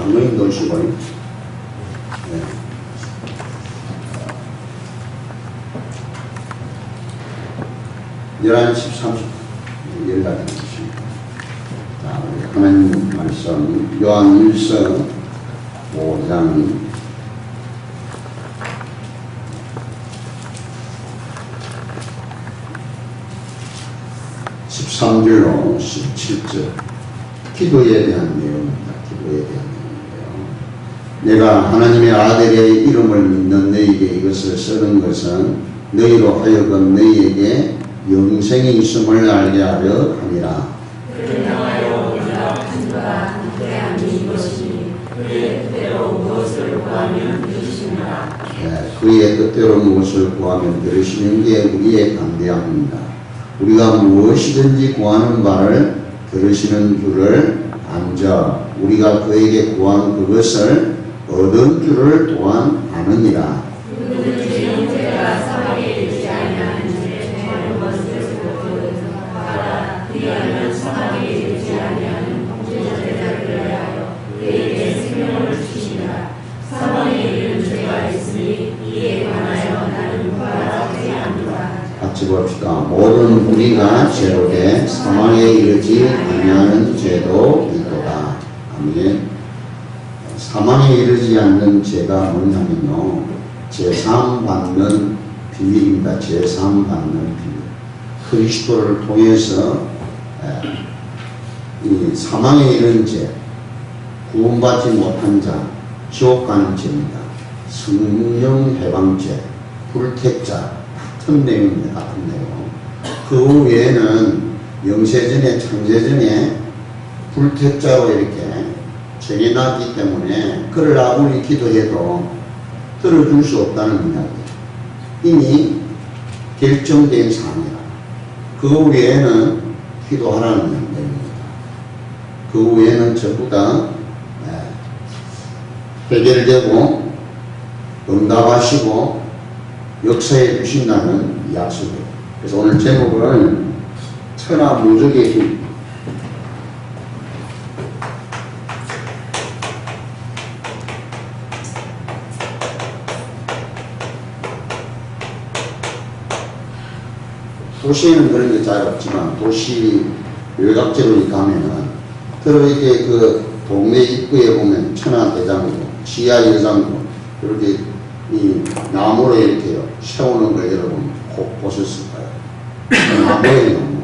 장로님 도시고, 네. 11시 30분, 연락이 있습니다. 자, 하나님 말씀, 요한 1서 5장 13절로 17절, 기도에 대한 내용입니다. 기도에 대한 내용인데요. 내가 하나님의 아들의 이름을 믿는 너희에게 이것을 쓰는 것은 너희로 하여금 너희에게 영생이 있음을 알게 하려 함이라. 그를 향하여 우리가 간구가 함께함이 이것이 그의 뜻대로 무엇을 구하면 들으시느라. 그의 뜻대로 무엇을 구하면 들으시는 게 우리의 담대함입니다. 우리가 무엇이든지 구하는 바를 들으시는 줄을 안자 우리가 그에게 구한 그것을 얻은 줄을 또한 아느니라. 누구든지 형제가 사망에 이르지 아니하는 줄에 행하는 것을 보거든 그리하면 사망에 이르지 아니하는 형제자들을 위하여 그에게 생명을 주시니라. 사망에 이르는 죄가 있으니 이에 관하여 나는 구하지 않노라. 같이 봅시다. 모든 우리가 죄로되 사망에 이르지 아니하는 죄도 있도다. 아멘. 사망에 이르지 않는 죄가 뭐냐면요, 제사함 받는 비밀입니다. 제사함 받는 비밀. 그리스도를 통해서 이 사망에 이른 죄, 구원받지 못한 자, 지옥 가는 죄입니다. 성령 해방죄, 불택자, 같은 내용입니다. 같은 내용. 그 외에는 영세전에, 창세전에 불택자로 이렇게 정해놨기 때문에 그를 아무리 기도해도 들어줄 수 없다는 이야기. 이미 결정된 사항이라. 그 외에는 기도하라는 내용입니다. 그 외에는 전부 다 해결되고 응답하시고 역사해 주신다는 약속이에요. 그래서 오늘 제목을 천하무적의 힘. 도시에는 그런 게 잘 없지만 도시 외곽지로 가면은 이렇게 그 동네 입구에 보면 천하대장로, 지하여장로 이렇게 이 나무로 이렇게 세우는 걸 여러분 꼭 보셨을 거예요. 나무에 나무.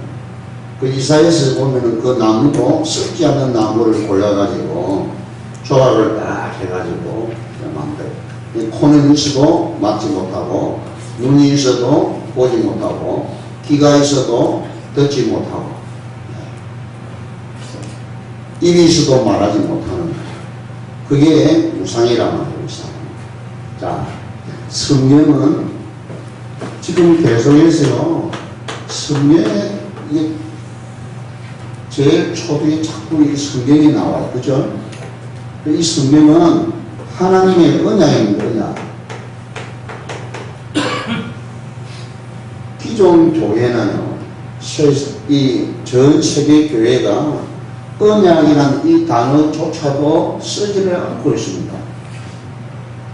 그 이사에서 보면은 그 나무도 썩지 않는 나무를 골라가지고 조각을 딱 해가지고 만들어요. 코는 있어도 맞지 못하고, 눈이 있어도 보지 못하고, 귀가 있어도 듣지 못하고, 입이 있어도 말하지 못하는, 그게 우상이란 말이에요. 우상. 자, 성경은 지금 계속해서요, 성경에 이게 제일 초두에 자꾸 이 성경이 나와요. 그죠? 이 성경은 하나님의 언약입니다. 언약. 기존 교회는요, 이 전 세계 교회가 언약이라는 이 단어조차도 쓰지를 않고 있습니다.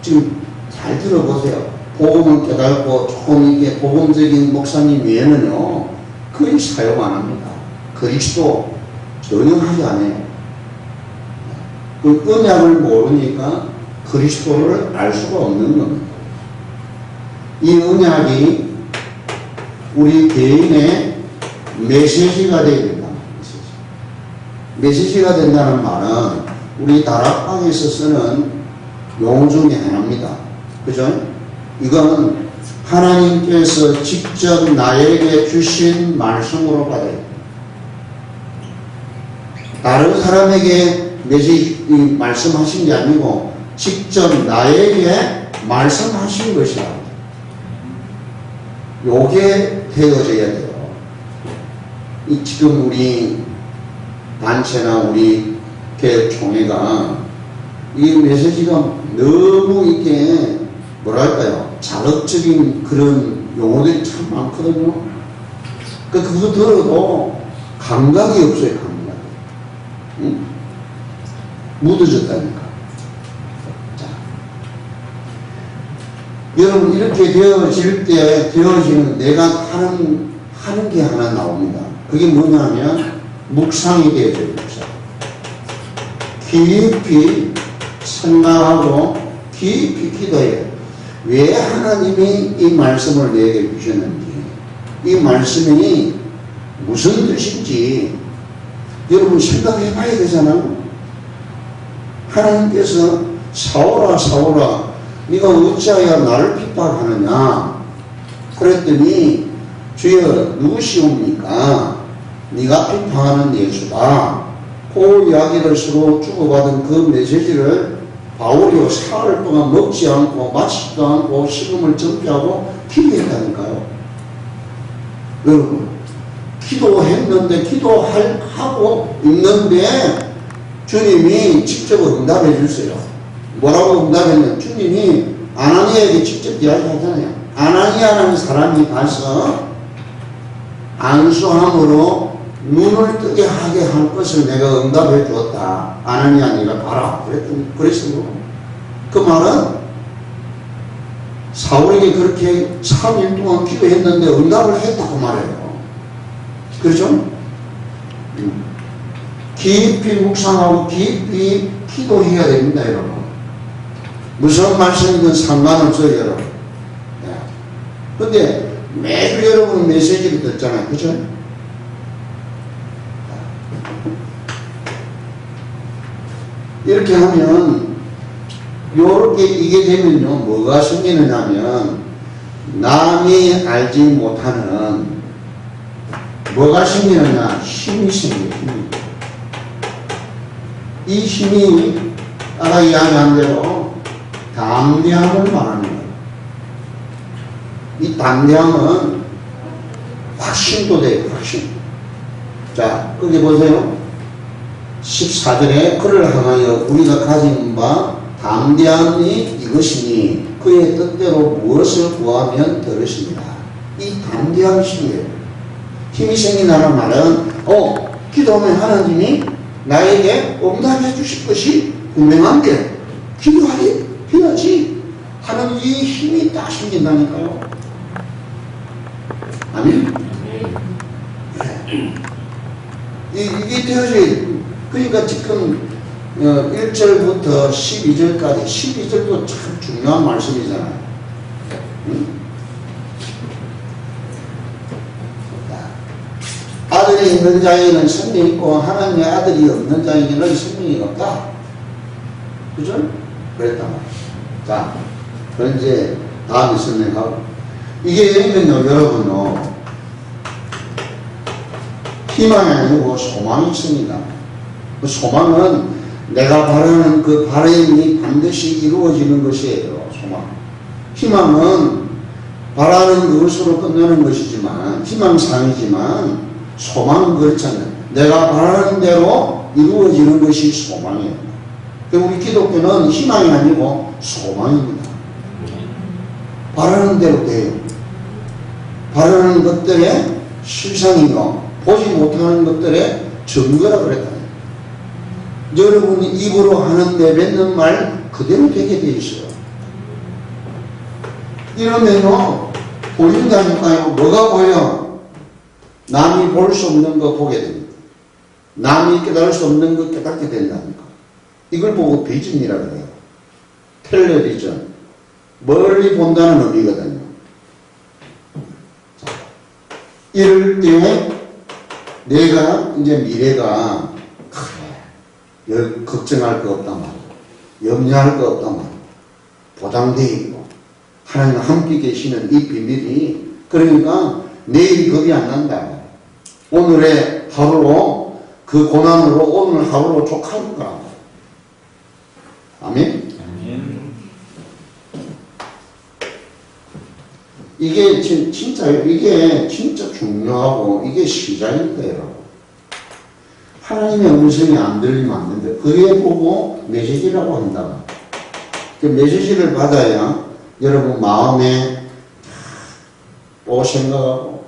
지금 잘 들어보세요. 복음을 깨닫고 조금 이게 복음적인 목사님 외에는요, 거의 사용 안 합니다. 그리스도 전혀 하지 않아요. 그 언약을 모르니까 그리스도를 알 수가 없는 겁니다. 이 언약이 우리 개인의 메시지가 되어야 된다. 메시지가 된다는 말은 우리 다락방에서 쓰는 용어 중에 하나입니다. 그죠? 이건 하나님께서 직접 나에게 주신 말씀으로 받아야 됩니다. 다른 사람에게 메시지 말씀하신 게 아니고 직접 나에게 말씀하신 것이라. 요게 되어져야 돼요. 이 지금 우리 단체나 우리 교회총회가 이 메시지가 너무 이게 뭐랄까요, 자극적인 그런 용어들이 참 많거든요. 그거 들어도 감각이 없어요. 감각이. 응? 묻어졌다니까. 여러분, 이렇게 되어지는 내가 하는 게 하나 나옵니다. 그게 뭐냐면, 묵상이 되어져요, 묵상. 깊이 생각하고, 깊이 기도해요. 왜 하나님이 이 말씀을 내게 주셨는지, 이 말씀이 무슨 뜻인지, 여러분 생각해 봐야 되잖아요. 하나님께서 사울아, 사울아, 네가 어찌하여 나를 핍박하느냐? 그랬더니 주여 누구시옵니까? 네가 핍박하는 예수다. 그 이야기를 서로 주고받은 그 메시지를 바울이 사흘 동안 먹지 않고 마시지도 않고 식음을 정피하고 기도했다니까요. 여러분, 기도했는데 기도하고 있는데 주님이 직접 응답해 주세요. 뭐라고 응답했냐면 주님이 아나니아에게 직접 이야기하잖아요. 아나니아라는 사람이 가서 안수함으로 눈을 뜨게 하게 할 것을 내가 응답해 주었다. 아나니아 네가 봐라. 그랬어요. 그 말은 사울에게 그렇게 3일 동안 기도했는데 응답을 했다고 말해요. 그렇죠? 깊이 묵상하고 깊이 기도해야 됩니다, 여러분. 무슨 말씀이든 상관없어요, 여러분. 근데 매주 여러분 메시지를 듣잖아요. 그죠? 이렇게 하면, 요렇게 이게 되면요, 뭐가 생기느냐면, 남이 알지 못하는, 뭐가 생기느냐, 힘이 생겨요, 힘이. 이 힘이, 아까 이야기한 대로, 담대함을 말하는 거예요. 이 담대함은 확신도 돼요, 확신. 자, 거기 보세요. 14절에 그를 향하여 우리가 가진 바 담대함이 이것이니 그의 뜻대로 무엇을 구하면 들으십니다. 이 담대함이 생겨요. 힘이 생긴다는 말은 기도하면 하나님이 나에게 응답해 주실 것이 분명한데 기도해야지 하는 이 힘이 딱 생긴다니까요. 아멘? 이게 되어져야 그러니까 지금 1절부터 12절까지 12절도 참 중요한 말씀이잖아요. 응? 아들이 있는 자에게는 생명이 있고 하나님의 아들이 없는 자에게는 생명이 없다. 그죠? 그랬단 말이에요. 자, 그럼 이제 다음에 설명하고 이게 예면요, 여러분요, 희망이 아니고 소망이 있습니다. 그 소망은 내가 바라는 그 바람이 반드시 이루어지는 것이에요. 소망. 희망은 바라는 것으로 끝나는 것이지만, 희망상이지만, 소망은 그렇지 않아요. 내가 바라는 대로 이루어지는 것이 소망이에요. 우리 기독교는 희망이 아니고 소망입니다. 바라는 대로 돼요. 바라는 것들의 실상이요, 보지 못하는 것들의 증거라 그랬다. 여러분이 입으로 하는 내뱉는 말 그대로 되게 돼 있어요. 이러면요, 보인다니까요. 뭐가 보여? 남이 볼 수 없는 거 보게 됩니다. 남이 깨달을 수 없는 거 깨닫게 된다니까. 이걸 보고 비전이라고 해요. 텔레비전. 멀리 본다는 의미거든요. 자, 이럴 때 내가 이제 미래가 걱정할 거 없단 말이야. 염려할 거 없단 말이야. 보장되어 있고 하나님 함께 계시는 이 비밀이, 그러니까 내일이 겁이 안 난다. 오늘의 하루로, 그 고난으로 오늘 하루로 족하는가. 아멘? 이게 이게 진짜 중요하고 이게 시작입니다, 여러분. 하나님의 음성이 안 들리면 안 된다. 그게 보고 메시지라고 한다. 그 메시지를 받아야 여러분 마음에 또 생각하고,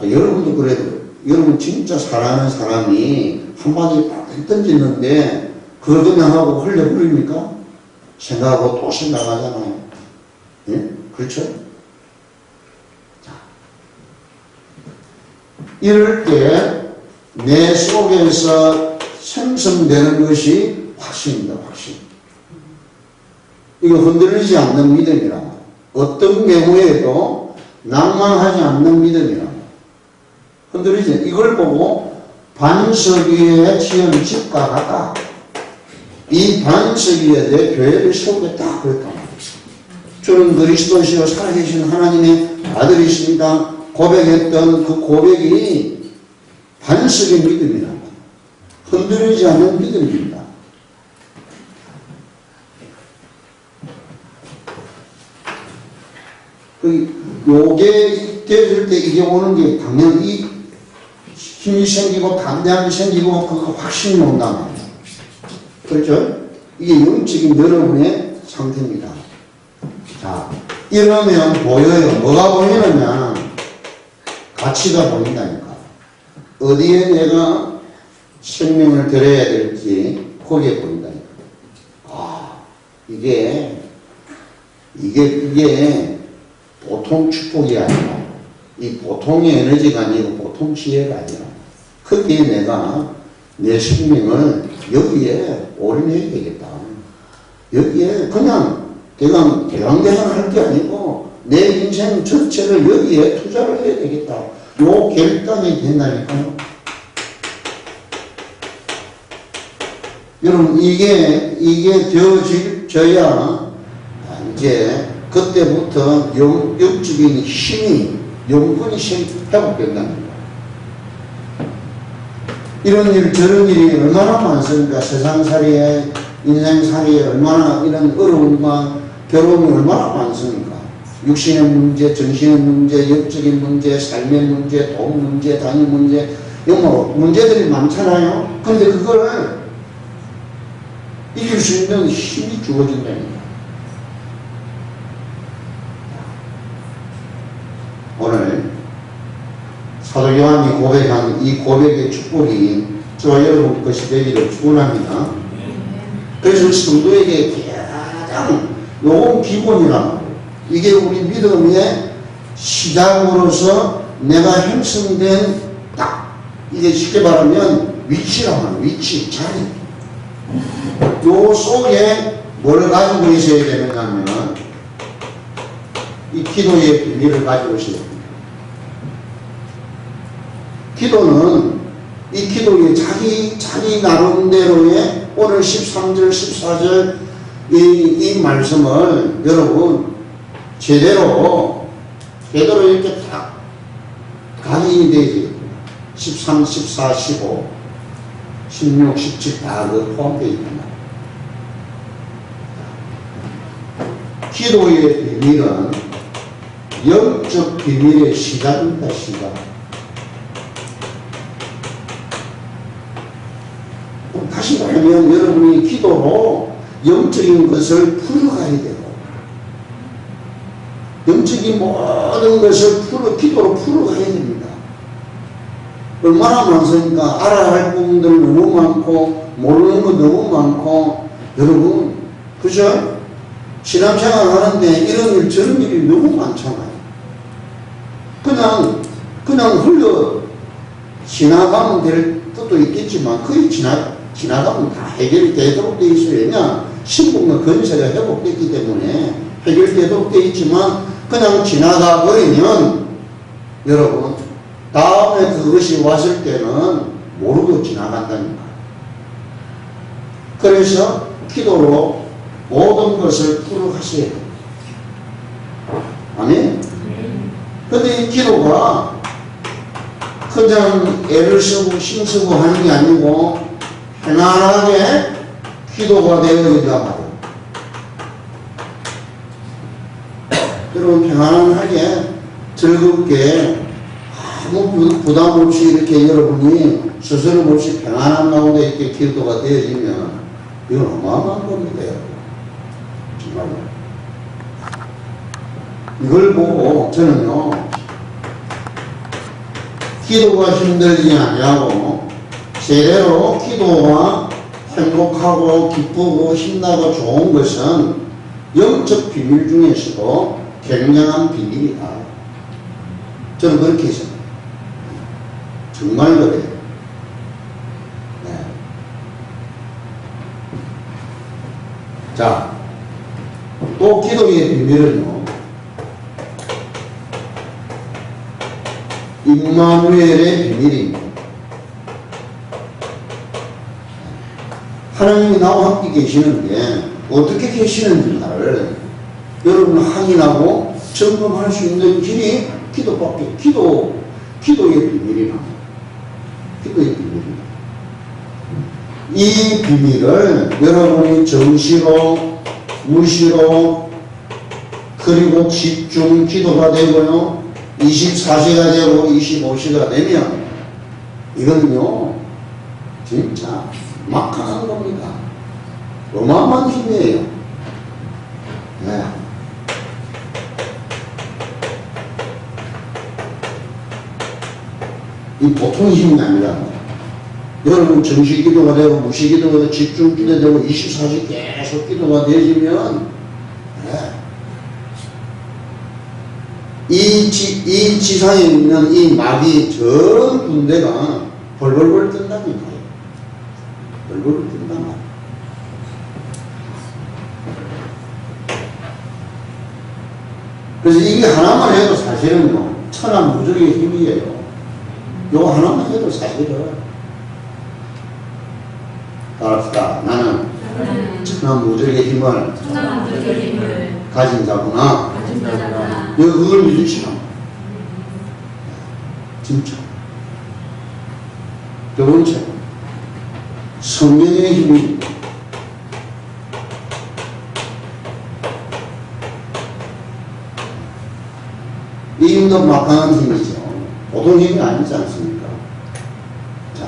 여러분도 그래도, 여러분 진짜 사랑하는 사람이 한마디 딱 던지는데 그걸 그냥 하고 흘려버립니까? 생각하고 또 생각하잖아요. 예? 그렇죠? 자, 이럴 때 내 속에서 생성되는 것이 확신입니다. 확신. 이거 흔들리지 않는 믿음이라. 어떤 경우에도 낭망하지 않는 믿음이라. 흔들리지. 이걸 보고 반석 위에 지은 집과 같다. 이 반석 위에 내 교회를 세우겠다. 그랬단 말이에요. 주는 그리스도시요 살아계신 하나님의 아들이십니다. 고백했던 그 고백이 반석의 믿음이라. 흔들리지 않는 믿음입니다. 요게 되어질 때 이게 오는 게 당연히 힘이 생기고 담대함이 생기고 그 확신이 온단 말이에요. 그렇죠? 이게 영적인 여러분의 상태입니다. 자, 이러면 보여요. 뭐가 보이느냐? 가치가 보인다니까. 어디에 내가 생명을 들여야 될지 거기에 보인다니까. 아, 이게 보통 축복이 아니라 이 보통의 에너지가 아니고 보통 지혜가 아니라 거기에 내가 내 생명을 여기에 올인해야 되겠다. 여기에 그냥 대강대강 할 게 아니고 내 인생 전체를 여기에 투자를 해야 되겠다. 요 결단이 된다니까요. 여러분 이게 되어져야 이제 그때부터 영적인 힘이 영분이 회복된답니다. 이런 일 저런 일이 얼마나 많습니까? 세상살이에 인생살이에 얼마나 이런 어려움과 괴로움이 얼마나 많습니까? 육신의 문제, 정신의 문제, 영적인 문제, 삶의 문제, 돈 문제, 단위 문제 이런 문제들이 많잖아요. 근데 그걸 이길 수 있는 힘이 주어진다니까. 오늘 사도 요한이 고백한 이 고백의 축복이 저와 여러분 것이 되기를 축원합니다. 그래서 성도에게 가장 요건 기본이라 이게 우리 믿음의 시작으로서 내가 형성된 딱 이게 쉽게 말하면 위치라면 위치, 자리. 요 속에 뭘 가지고 있어야 되느냐면 이 기도의 비밀을 가지고 있어야 됩니다. 기도는 이 기도의 자기 나름대로의 오늘 13절, 14절 이 말씀을 여러분 제대로 이렇게 딱 각인이 되지. 13, 14, 15, 16, 17 다 그 포함되어 있단 말이에요. 기도의 비밀은 영적 비밀의 시작입니다. 시작. 다시 말하면 여러분이 기도로 영적인 것을 풀어가야 되고 영적인 모든 것을 기도로 풀어가야 됩니다. 얼마나 많습니까? 알아야 할 부분들 너무 많고 모르는 거 너무 많고 여러분 그죠? 신앙생활 하는데 이런 일 저런 일이 너무 많잖아요. 그냥 흘러 지나가면 될 뜻도 있겠지만 거의 지나가면 다 해결이 되도록 되어 있어요. 왜냐? 신분의 건세가 회복됐기 때문에 해결되도록 되어 있지만 그냥 지나가 버리면 여러분 다음에 그것이 왔을 때는 모르고 지나간다니까. 그래서 기도로 모든 것을 풀어가셔야 돼요. 아멘? 근데 이 기도가 그냥 애를 쓰고 힘쓰고 하는 게 아니고 편안하게 기도가 되어야 말이에요. 여러분 편안하게 즐겁게 아무 부담 없이 이렇게 여러분이 스스럼 없이 편안한 가운데 이렇게 기도가 되어지면 이건 어마어마한 겁니다. 정말로. 이걸 보고 저는요 기도가 힘들지 않냐고 제대로 기도가 행복하고 기쁘고 신나고 좋은 것은 영적 비밀 중에서도 굉장한 비밀이다. 저는 그렇게 생각해요. 정말 그래요. 네. 자, 또 기도의 비밀은요, 임마누엘의 비밀입니다. 하나님이 나와 함께 계시는데 어떻게 계시는지를 여러분 확인하고 점검할 수 있는 길이 기도밖에, 기도의 비밀이나 기도의 비밀입니다. 이 비밀을 여러분이 정시로, 무시로, 그리고 집중 기도가 되고요, 24시가 되고 25시가 되면 이거는요 진짜 막강한 겁니다. 어마어마한 힘이에요. 네. 이 보통 힘이 아니라 여러분 정시 기도가 되고 무시 기도가 되고 집중 기도가 되고 24시 계속 기도가 되시면 네. 이 지상에 있는 이 마귀 전 군대가 벌벌벌 뜬다니까요. 벌벌벌 뜬단 말이에요. 그래서 이게 하나만 해도 사실은요, 천하무적의 힘이에요. 요거 하나만 해도 사실은. 따라합시다. 나는 천하무적의 힘을 가진 자구나. 그걸 믿으시나? 진짜. 두 번째, 성령의 힘입니다. 이 힘도 막강한 힘이죠. 보통 힘이 아니지 않습니까? 자,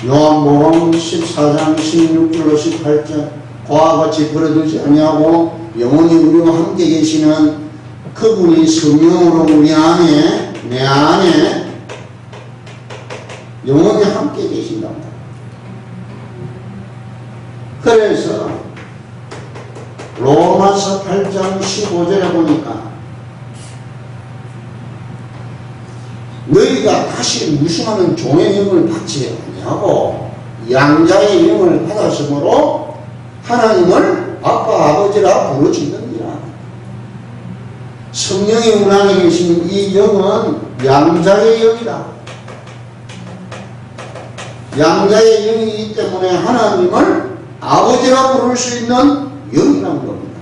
요한복음 14장 16절로 18절, 그와 같이 버려두지 아니하고 영원히 우리와 함께 계시는 그분이 성령으로 우리 안에, 내 안에 영원히 함께 계신답니다. 그래서 로마서 8장 15절에 보니까 너희가 다시 무시하는 종의 영을 받지 아니하고 양자의 영을 받았으므로 하나님을 아빠 아버지라 부르짖느니라. 성령이 우리 안에 계신 이 영은 양자의 영이다. 양자의 영이기 때문에 하나님을 아버지라 부를 수 있는 영이라는 겁니다.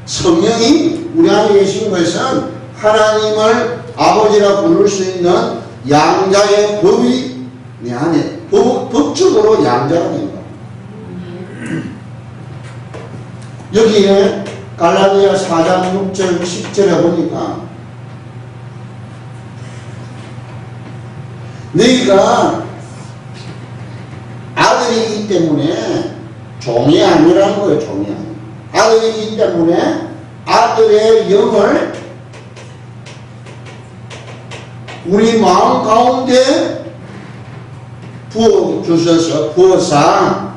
성령이 우리 안에 계신 것은 하나님을 아버지라 부를 수 있는 양자의 법이 내 안에 법적으로 양자가 된 겁니다. 여기에 갈라디아 4장 6절 10절에 보니까 너희가 아들이기 때문에 종이 아니라는 거예요. 종이 아니라 아들이기 때문에 아들의 영을 우리 마음 가운데 부어주셔서 부어서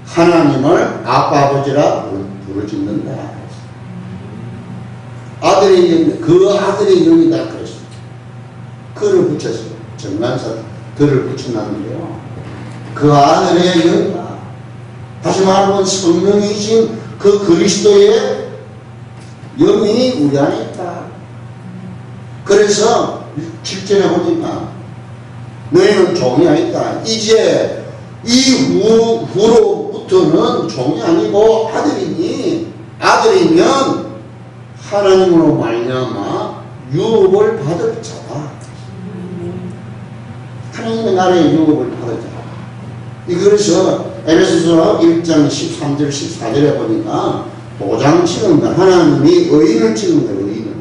하나님을 아빠 아버지라 부르짖는다. 아들의 영, 그 아들의 영이다 그랬어요. 그를 붙였어요. 정관사 그를 붙여놨는데요. 그 아들의 영이다. 다시 말하면 성령이신 그 그리스도의 영이 우리 안에 있다. 그래서 7절에 보니까 너희는 종이 아니다. 이제 이후로부터는 종이 아니고 아들이니 아들이면 하나님으로 말미암아 유업을 받을 자다. 하나님의 나라의 유업을 받을 자다. 그래서 에베소서 1장 13절 14절에 보니까 도장 찍은 거 하나님이 의인을 찍은 거예요. 의인을.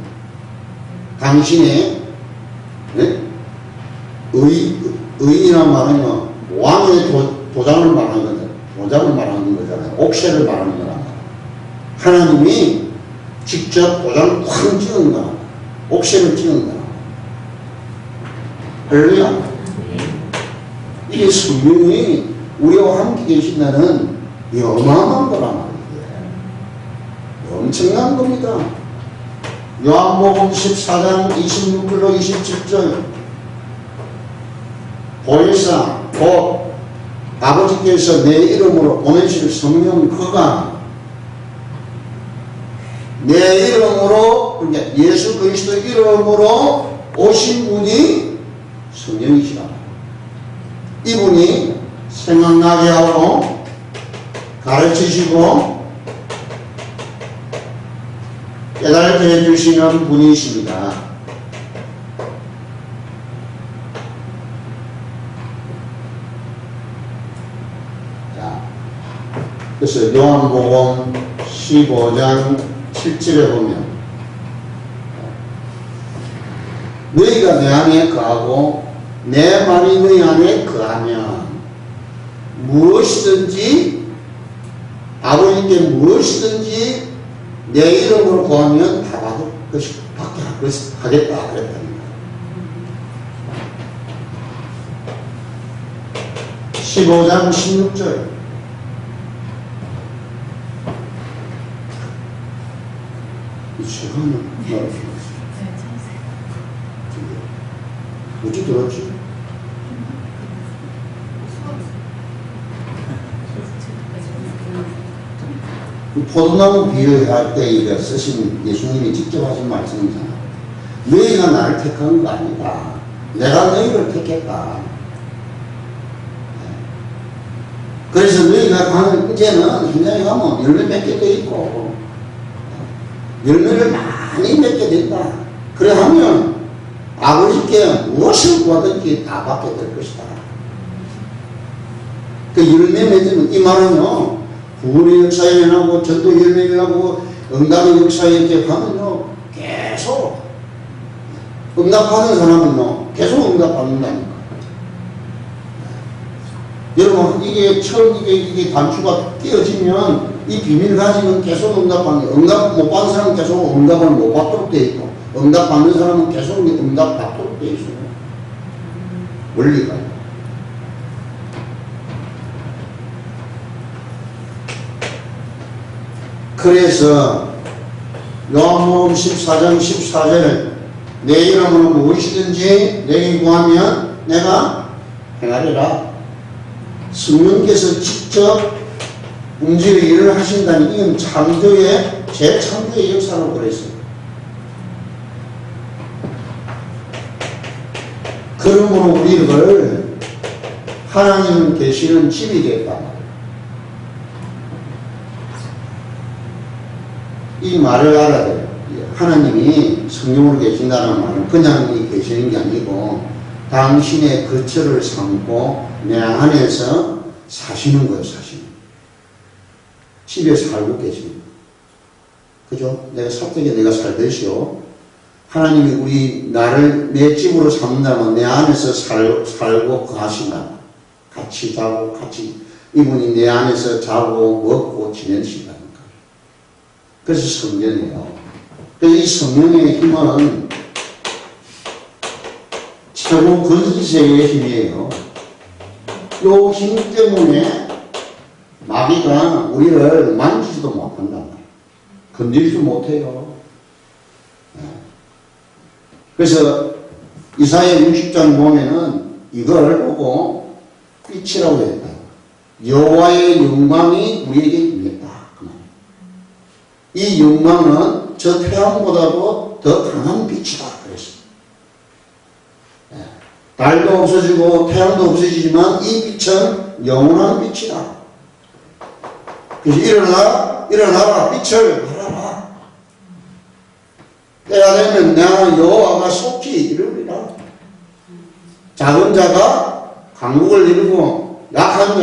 당신의 네? 의인이란 말은요 왕의 도장을 말하는 거잖아요. 도장을 말하는 거잖아요. 옥새를 말하는 거잖아요. 하나님이 직접 도장을 쾅 찍은 거, 옥새를 찍은 거. 할렐루야. 이게 성령이 우리와 함께 계신다는 이 어마어마한 거란 말이에요. 엄청난 겁니다. 요한복음 14장 26절로 27절 보혜사 곧 아버지께서 내 이름으로 보내실 성령 그가 내 이름으로 그러니까 예수 그리스도 이름으로 오신 분이 성령이시라. 이분이 생각나게 하고 가르치시고 깨달게 해주시는 분이십니다. 자, 그래서 요한복음 15장 7절에 보면 너희가 내 안에 거하고 내 말이 너희 안에 거하면 무엇이든지 아버지께 무엇이든지 내 이름으로 구하면 다 받을 것이 받게 하겠다 그랬답니다. 15장 16절 이 시간은 어찌 들었지? 포도나무 비유할 때 이거 쓰신 예수님이 직접 하신 말씀이잖아. 너희가 나를 택한 거 아니다. 내가 너희를 택했다. 그래서 너희가 가는 이제는 현장에 가면 열매 맺게 돼 있고 열매를 많이 맺게 된다. 그래 하면 아버지께 무엇을 구하든지 다 받게 될 것이다. 그 열매 맺으면 이 말은요. 구원의 역사에 일어나고 전도 열매에 일어나고 응답의 역사에 이렇게 가면요 계속 응답하는 사람은요 계속 응답받는다니까. 여러분 이게 처음 이게 단추가 끼어지면 이 비밀 가지면 계속 응답받는 거예요. 응답 못 받는 사람은 계속 응답을 못 받도록 되어 있고 응답 받는 사람은 계속 응답 받도록 되어 있어요. 원리가. 그래서 요한복음 14장 14절 내 이름으로 무엇이든지 내게 구하면 내가 행하리라. 성령께서 직접 움직여 일을 하신다니 이건 창조의 재창조의 역사로 그랬어요. 그러므로 우리를 하나님 계시는 집이 됐다. 이 말을 알아야 돼요. 하나님이 성령으로 계신다는 말은 그냥 계시는 게 아니고 당신의 거처를 삼고 내 안에서 사시는 거예요. 사시는 집에 살고 계시는 거예요. 그죠? 내가 사택에 내가 살듯이요. 하나님이 우리 나를 내 집으로 삼는다면 내 안에서 살고 거하신다. 같이 자고 같이 이분이 내 안에서 자고 먹고 지내신다. 그래서 성령이에요. 그래서 이 성령의 힘은 최고 건세의 힘이에요. 이 힘 때문에 마귀가 우리를 만지지도 못한단 말이에요. 건드리지도 못해요. 그래서 이사야 60장 보면은 이걸 보고 빛이라고 했다. 여호와의 영광이 우리에게 임했다. 이 영광은 저 태양보다도 더 강한 빛이다. 그랬어요. 달도 없어지고 태양도 없어지지만 이 빛은 영원한 빛이다. 그래서 일어나라 빛을 발하라. 때가 되면 내가 여호와가 속히 이루리라. 작은 자가 강국을 이루고 작은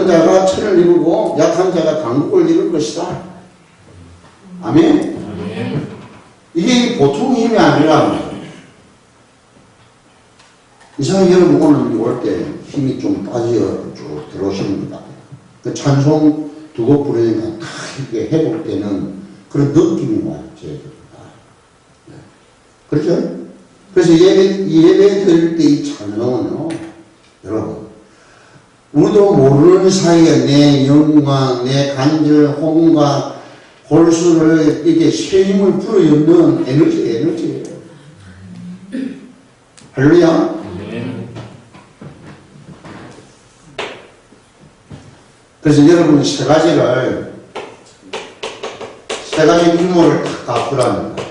자가 천을 이루고 약한 자가 강국을 이룰 것이다. 아멘? 이게 보통 힘이 아니라 이상하게 여러분 오늘 올 때 힘이 좀 빠져 쭉 들어오십니다. 그 찬송 두 곡 부르니까 다 이렇게 회복되는 그런 느낌이 와요. 그렇죠? 그래서 예배 드릴 때 이 찬송은요, 여러분 우리도 모르는 사이에 내 영과 내 관절, 혼과 골수를 이렇게 새 힘을 불어넣는 에너지예요. 할렐루야. 그래서 여러분 세 가지 임무를 다 갖추랍니다.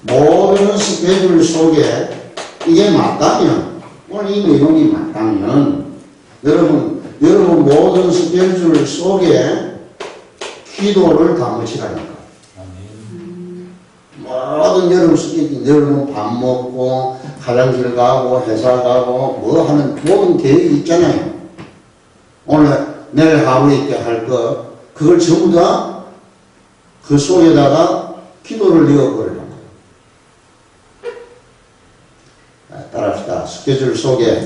모든 스케줄 속에 이게 맞다면, 오늘 이 내용이 맞다면, 여러분 모든 스케줄 속에 기도를 담으시라니까. 모든 여러분 스케줄, 여러분 밥 먹고, 화장실 가고, 회사 가고, 뭐 하는 모든 계획이 있잖아요. 오늘, 내일 하루에 있게 할 거, 그걸 전부 다 그 속에다가 기도를 넣어버려요. 따라합시다. 스케줄 속에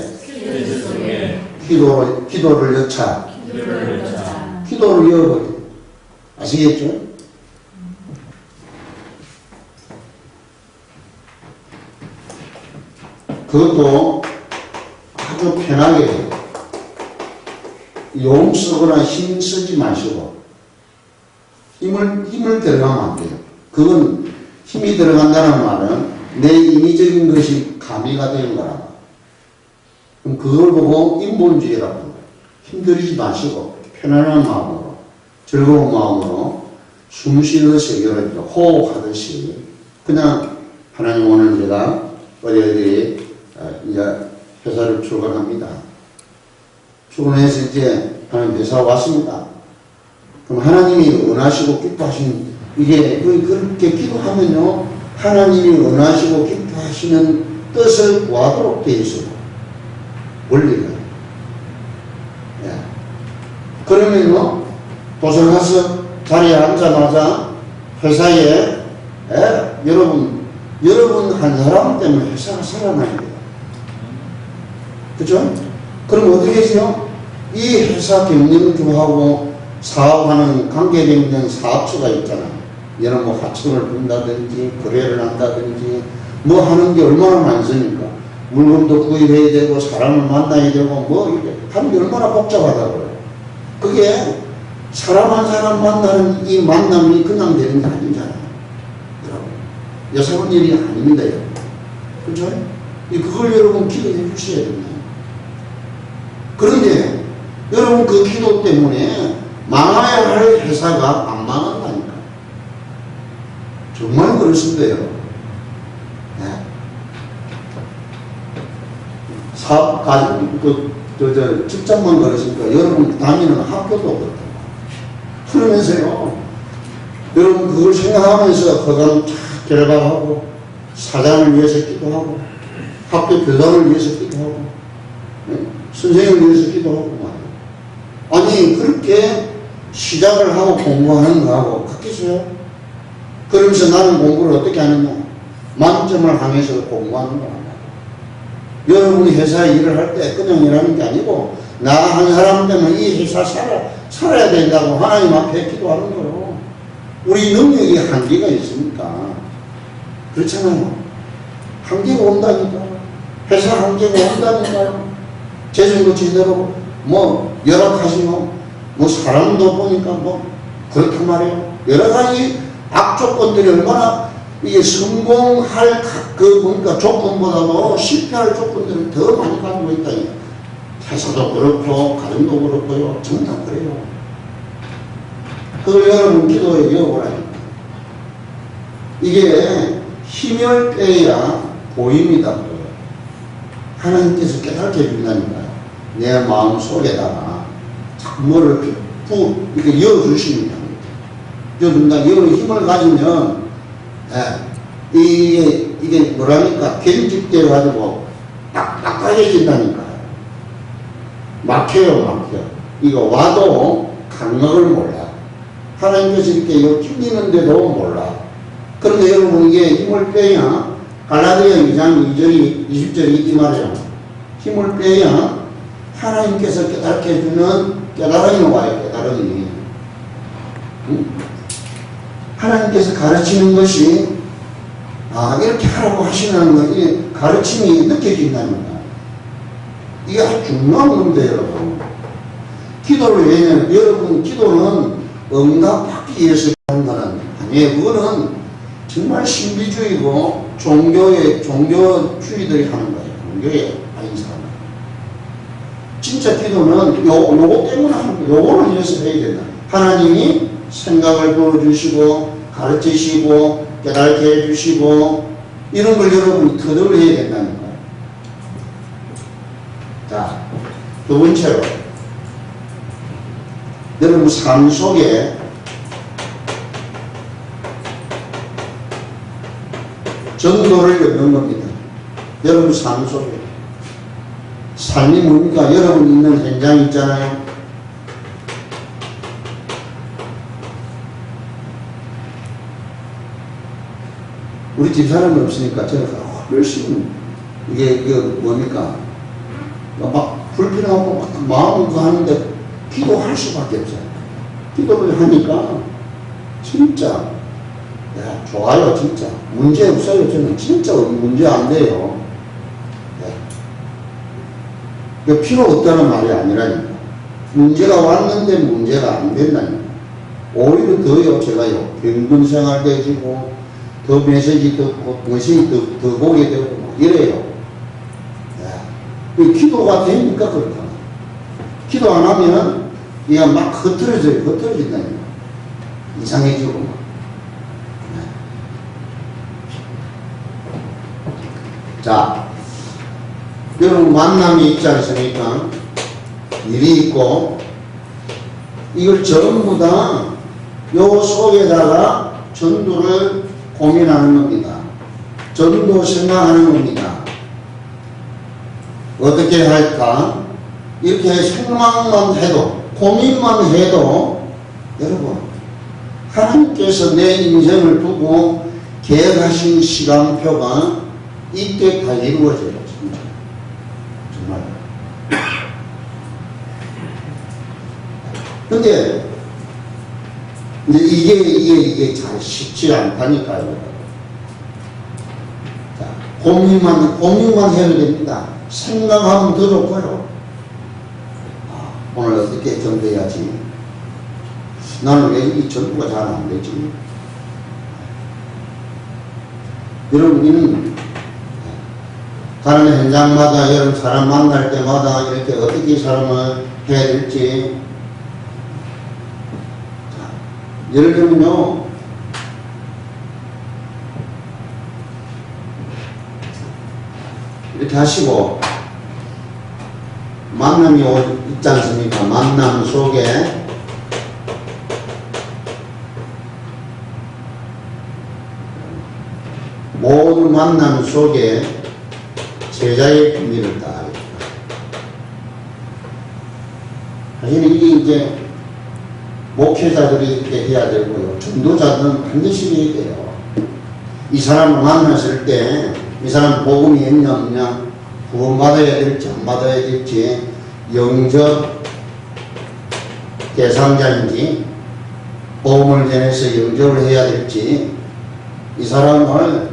기도를 넣자. 기도를 넣어버려. 아시겠죠? 그것도 아주 편하게 용 쓰거나 힘 쓰지 마시고 힘을 들어가면 안 돼요. 그건 힘이 들어간다는 말은 내 인위적인 것이 가미가 되는 거라. 그럼 그걸 보고 인본주의라고 합니다. 힘들이지 마시고 편안한 마음으로 즐거운 마음으로 숨 쉬듯이 호흡하듯이 그냥 하나님 오늘 제가 어디 이제 회사를 출근합니다. 출근해서 이제 하나님 회사 왔습니다. 그럼 하나님이 원하시고 기뻐하시는 이게 그렇게 기도하면요 하나님이 원하시고 기뻐하시는 뜻을 구하도록 되어 있어요. 원리가. 예. 그러면요 도서가서 자리에 앉자마자 회사에 여러분 한 사람 때문에 회사가 살아나야 돼요. 그죠? 그럼 어떻게 해서요? 이 회사 경영주하고 사업하는 관계되는 사업주가 있잖아요. 얘는 뭐 하청을 분다든지 거래를 한다든지 뭐 하는 게 얼마나 많습니까? 물건도 구입해야 되고 사람을 만나야 되고 뭐 이렇게 하는 게 얼마나 복잡하다고요. 그게 사람 한 사람 만나는 이 만남이 그냥 되는 게 아니잖아요. 여러분 여사분 일이 아닙니다. 여러분. 그죠? 그걸 여러분 기도해 주셔야 됩니다. 그런데 여러분 그 기도 때문에 망해야 할 회사가 안 망한다니까. 정말 그렇습니다, 여러분. 네. 사업 가지고 직장만 그렇습니까? 여러분 다니는 학교도 그렇다고. 그러면서요, 여러분 그걸 생각하면서 그간 결박하고 사장을 위해서 기도하고 학교 교장을 위해서 기도하고 선생님을 위해서 기도하고 말이에요. 아니 그렇게 시작을 하고 공부하는 거하고 같겠어요? 그러면서 나는 공부를 어떻게 하느냐? 만점을 향해서 공부하는 거야. 여러분이 회사에 일을 할 때 그냥 일하는 게 아니고 나 한 사람 때문에 이 회사 살아야 된다고 하나님 앞에 기도하는 거예요. 우리 능력이 한계가 있으니까 그렇잖아요. 한계가 온다니까. 회사 한계가 온다니까요. 재정도 제대로 뭐 열악하시고 뭐 사람도 보니까 뭐 그렇단 말이에요. 여러 가지 악조건들이 얼마나 이게 성공할 보니까 조건보다도 실패할 조건들을 더 많이 가지고 있다. 회사도 그렇고 가정도 그렇고요. 전부 다 그래요. 그걸 여러분 기도에 이어보라니까. 이게 힘을 빼야 보입니다. 하나님께서 깨닫게 해준다니까요. 내 마음 속에다가 뭐를 이렇게 이어주십니다. 이어준다. 이런 힘을 가지면 이게 뭐라니까 견직돼가지고 딱딱해진다니까요. 막혀요. 이거 와도 감각을 몰라. 하나님께서 이렇게 찔리는데도 몰라. 그런데 여러분 이게 힘을 빼야 갈라디아 2장 2절이 20절이 이 말이에요. 힘을 빼야 하나님께서 깨닫게 해주는 깨달음이 와요. 깨달음이. 하나님께서 가르치는 것이 이렇게 하라고 하시는 거, 이 가르침이 느껴진다는 거야. 이게 아주 중요한 겁니다, 여러분. 기도를 왜냐면, 여러분, 기도는 응답받기 위해서 하는 거는 아니에요. 그거는 정말 신비주의고, 종교주의들이 하는 거예요. 종교에 아닌 사람. 진짜 기도는 요거 때문에 하는 거예요. 요거를 위해서 해야 된다. 하나님이 생각을 보여주시고, 가르치시고, 깨닫게 해주시고, 이런 걸 여러분이 그대로 해야 된다는 거예요. 자, 두 번째로, 여러분 삶 속에 전도를 여는 겁니다. 여러분 삶 속에. 삶이 뭡니까? 여러분 있는 현장 있잖아요. 우리 집사람이 없으니까 제가 훨씬 이게 뭡니까? 막 불편하고 막 마음은 하는데 기도할 수밖에 없어요. 기도를 하니까 진짜 야, 좋아요. 진짜 문제 없어요. 저는 진짜 문제 안 돼요. 네. 필요 없다는 말이 아니라니까. 문제가 왔는데 문제가 안 된다니까. 오히려 더요. 제가요. 병든 생활도 해지고 더 메시지 더 보게 되고 뭐 이래요. 네. 기도가 되니까 그렇다. 기도 안 하면 이게 막 흩어진다니까. 이상해지고 막. 자, 여러분 만남이 있지 않습니까? 일이 있고 이걸 전부 다 요 속에다가 전도를 고민하는 겁니다. 전도 생각하는 겁니다. 어떻게 할까? 이렇게 생각만 해도 고민만 해도 여러분 하나님께서 내 인생을 두고 계획하신 시간표가 이때 다 이루어져요. 진짜. 정말. 근데, 이제 이게 잘 쉽지 않다니까요. 자, 고민만 해도 됩니다. 생각하면 더 좋고요. 아, 오늘 어떻게 전도해야지? 나는 왜 이 전도가 잘 안 되지? 여러분은 가는 현장마다 여러분 사람 만날 때마다 이렇게 어떻게 사람을 해야 될지. 자, 예를 들면요, 이렇게 하시고 만남이 있지 않습니까? 만남 속에 모든 만남 속에 제자의 비밀을 다 알겠다. 사실 이게 이제 목회자들이 이렇게 해야 되고요. 전도자들은 반드시 해야 돼요. 이 사람을 만났을 때 이 사람 복음이 있냐 없냐, 구원받아야 될지 안 받아야 될지, 영접 대상자인지 복음을 전해서 영접을 해야 될지, 이 사람을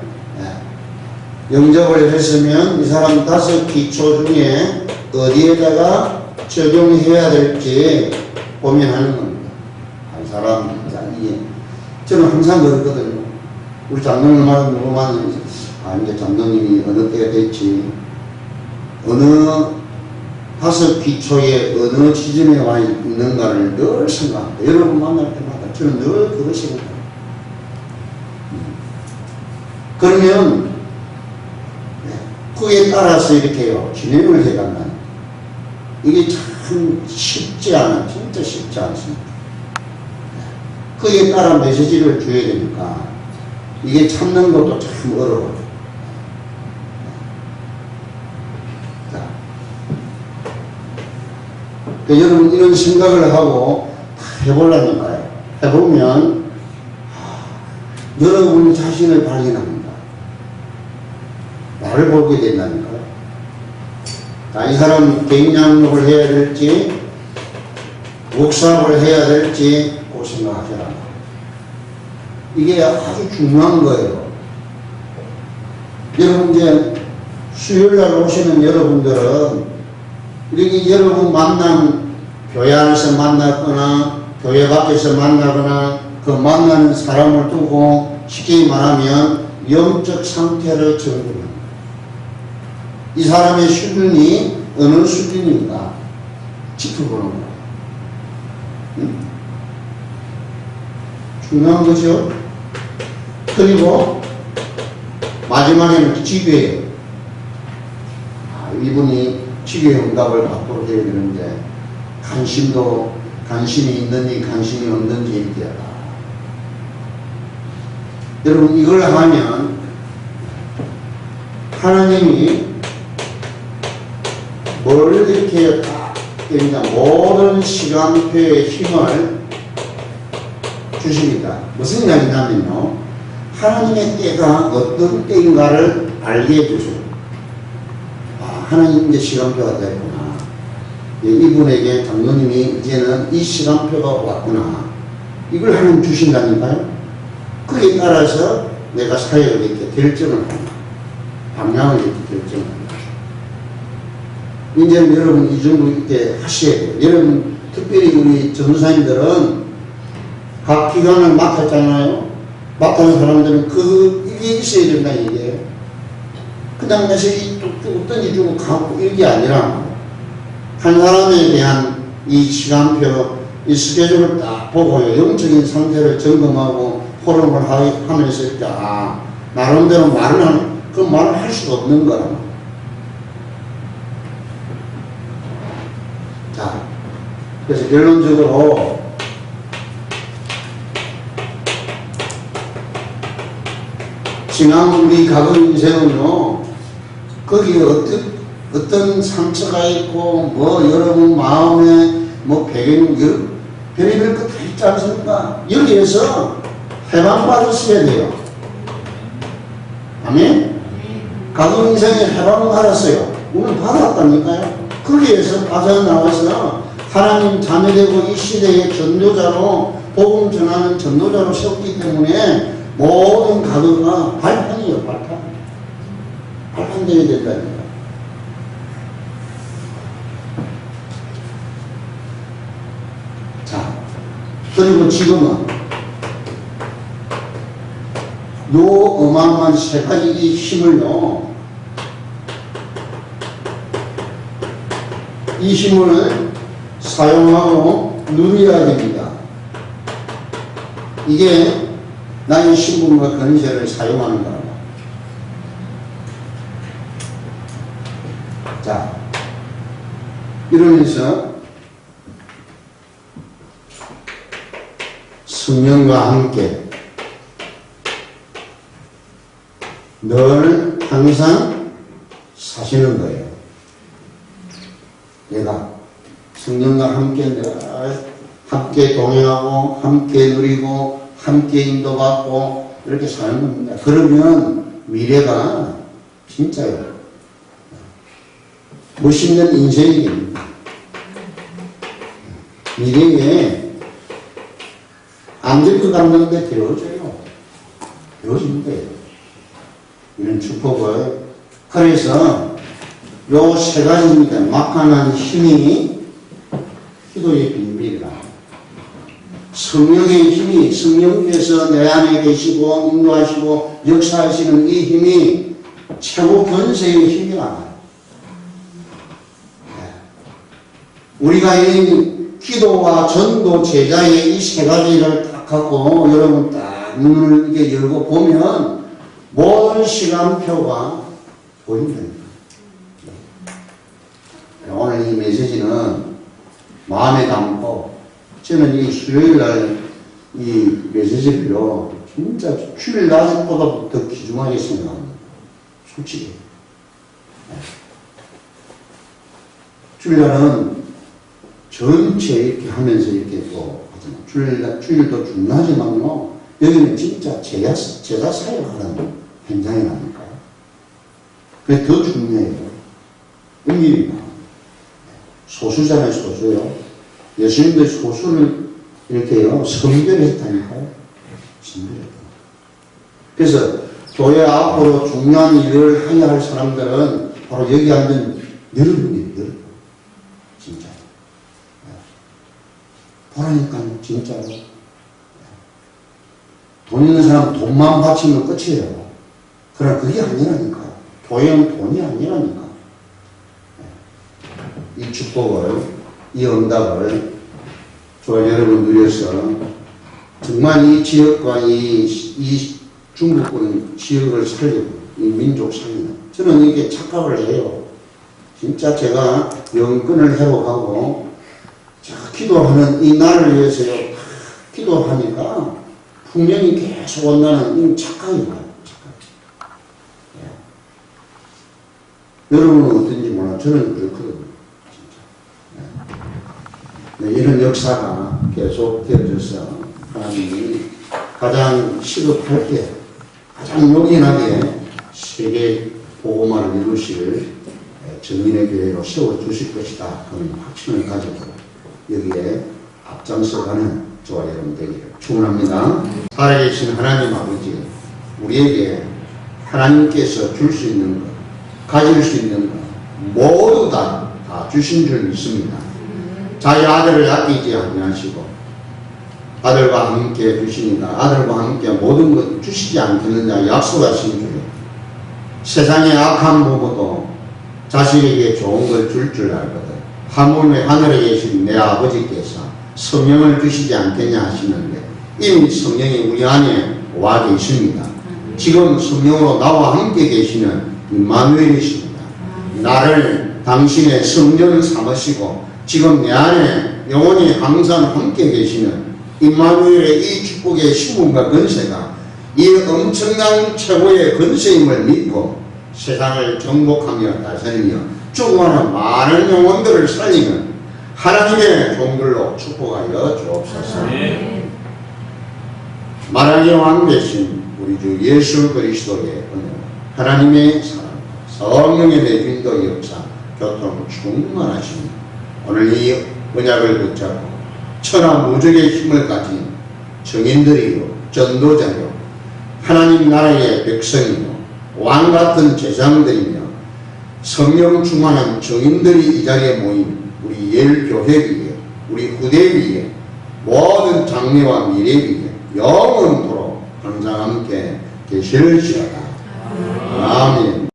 영접을 했으면 이 사람 5 기초 중에 어디에다가 적용해야 될지 고민하는 겁니다. 한 사람, 이게 저는 항상 그렇거든요. 우리 장로님마다 누구 만나면 이제 장로님이 어느 때가 됐지, 어느 5 기초에 어느 지점에 와 있는가를 늘 생각합니다. 여러분 만날 때마다 저는 늘 그거 생각합니다. 그러면 그에 따라서 이렇게요, 진행을 해간다는. 이게 참 쉽지 않아, 진짜 쉽지 않습니다. 그에 따라 메시지를 줘야 되니까, 이게 참는 것도 참 어려워요. 자, 여러분 이런 생각을 하고 해보려니까요. 해보면, 여러분 자신을 발견합니다. 나를 보게 된다니까요. 자, 이 사람 개인 양육을 해야 될지, 목사업을 해야 될지, 그 생각하셔라. 이게 아주 중요한 거예요. 여러분, 이제 수요일 날 오시는 여러분들은 우리 여러분 만난 교회 안에서 만났거나 교회 밖에서 만나거나 그 만나는 사람을 두고 쉽게 말하면 영적 상태를 점검합니다. 이 사람의 수준이 어느 수준인가 지켜보는 거예요. 응? 중요한 거죠. 그리고 마지막에는 지교예요. 이분이 지교 응답을 받도록 해야 되는데 관심이 있는지 관심이 없는지 얘기해라. 여러분 이걸 하면 하나님이 뭘 이렇게 딱 모든 시간표의 힘을 주십니다. 무슨 이야기냐면요, 하나님의 때가 어떤 때인가를 알게 해주세요. 하나님 이제 시간표가 됐구나. 이분에게 장로님이 이제는 이 시간표가 왔구나. 이걸 하나님 주신다니까요. 그에 따라서 내가 사역을 이렇게 결정을 합니다. 방향을 이렇게 결정을 합니다. 이제는 여러분 이 정도 이렇게 하셔야 돼요. 여러분 특별히 우리 전도사님들은 각 기관을 맡았잖아요. 맡은 사람들은 이게 있어야 된다 이게. 그냥 내서 던지주고 가고 이게 아니라 한 사람에 대한 이 시간표, 이 스케줄을 딱 보고요. 영적인 상태를 점검하고 포럼을 하면서 이렇게 나름대로 말을 하는, 그 말을 할 수가 없는 거라. 자, 그래서 결론적으로 지난 우리 과거 인생은요, 거기에 어떤 상처가 있고, 여러분 마음에, 배경, 별의별 것 다 있지 않습니까? 여기에서 해방받으셔야 돼요. 아멘? 과거 인생에 해방을 받았어요. 오늘 받았다니까요. 거기에서 빠져나와서 하나님 자녀되고 이 시대의 전도자로, 복음 전하는 전도자로 세웠기 때문에 모든 과거가 발판이에요, 발판. 발판되어야 된다니까. 자, 그리고 지금은 요 어마어마한 세 가지 이 힘을요, 이 힘을 사용하고 누려야 됩니다. 이게 나의 신분과 권세를 사용하는 거라고. 자, 이러면서 성령과 함께 늘 항상 사시는 거예요. 내가 성령과 함께 늘 함께 동행하고 함께 누리고 함께 인도받고 이렇게 사는 겁니다. 그러면 미래가 진짜요, 멋있는 인생이 됩니다. 미래에 안 될 것 같는데 되어져요. 되어지는 거예요. 이런 축복을. 그래서 요 세 가지입니다. 막강한 힘이 기도의 비밀이라. 성령의 힘이, 성령께서 내 안에 계시고 인도하시고 역사하시는 이 힘이 최고 권세의 힘이라. 우리가 이 기도와 전도, 제자의 이 세 가지를 딱 갖고 여러분 딱 눈을 이렇게 열고 보면 모든 시간표가 보인다. 오늘 이 메시지는 마음에 담고, 저는 이 수요일 날 이 메시지를요, 진짜 주일 낮보다 더 귀중하게 생각합니다. 솔직히. 주일 날은 전체 이렇게 하면서 이렇게 또 하잖아요. 주일도 중요하지만요, 여기는 진짜 제자 사역하는 현장이라니까요. 그게 더 중요해요. 의미입니다. 소수잖아요, 소수요. 예수님도 소수를 이렇게요, 선별했다니까요. 선별했다. 그래서 교회 앞으로 중요한 일을 해야 할 사람들은 바로 여기 앉은 여러분이에요, 여러분. 진짜. 보라니까 진짜로. 돈 있는 사람 돈만 바치면 끝이에요. 그러나 그게 아니라니까. 교회는 돈이 아니라니까. 이 축복을, 이 응답을 교회 여러분 누려서 정말 이 지역과 이 중국군 지역을 살리고 이 민족 살리는 저는 이게 착각을 해요. 진짜 제가 영권을 회복하고 기도하는 이 날을 위해서요. 기도하니까 풍년이 계속 온다는 이 착각이 와요. 착각. 예. 여러분은 어떤지 몰라. 저는 그렇거든요. 진짜. 예. 네, 이런 역사가 계속 되어져서 하나님이 가장 시급할 때 가장 용인하게 세계 복음화를 이루실 정인의 교회로 세워주실 것이다. 그런 확신을 가지고 여기에 앞장서가는 저와 여러분 되기를 축원합니다. 살아계신 하나님 아버지, 우리에게 하나님께서 줄 수 있는 것, 가질 수 있는 것 모두 다 주신 줄 믿습니다. 자기 아들을 아끼지 아니하시고 아들과 함께 주시니까 아들과 함께 모든 것 주시지 않겠느냐 약속하신 주요. 세상의 악한 부모도 자식에게 좋은 걸 줄 줄 알거든. 하물며 하늘에 계신 내 아버지께서 성령을 주시지 않겠냐 하시는데 이미 성령이 우리 안에 와 계십니다. 지금 성령으로 나와 함께 계시는 임마누엘이십니다. 나를 당신의 성전 삼으시고 지금 내 안에 영원히 항상 함께 계시는 임마누엘의 이 축복의 신분과 권세가 이 엄청난 최고의 권세임을 믿고 세상을 정복하며 다스리며 죽어가는 많은 영혼들을 살리는 하나님의 종들로 축복하여 주옵소서. 만왕의 왕 되신 우리 주 예수 그리스도의 은혜와 하나님의 사랑, 성령의 내주인도 역사, 교통 충만하십니다. 오늘 이 언약을 붙잡고 천하무적의 힘을 가진 정인들이요, 전도자요, 하나님 나라의 백성이요, 왕같은 제장들이며 성령 충만한 정인들이 이 자리에 모인 우리 예일교회 위에, 우리 후대 위에, 모든 장래와 미래 위에 영원토록 항상 함께 계실지어다. 아멘.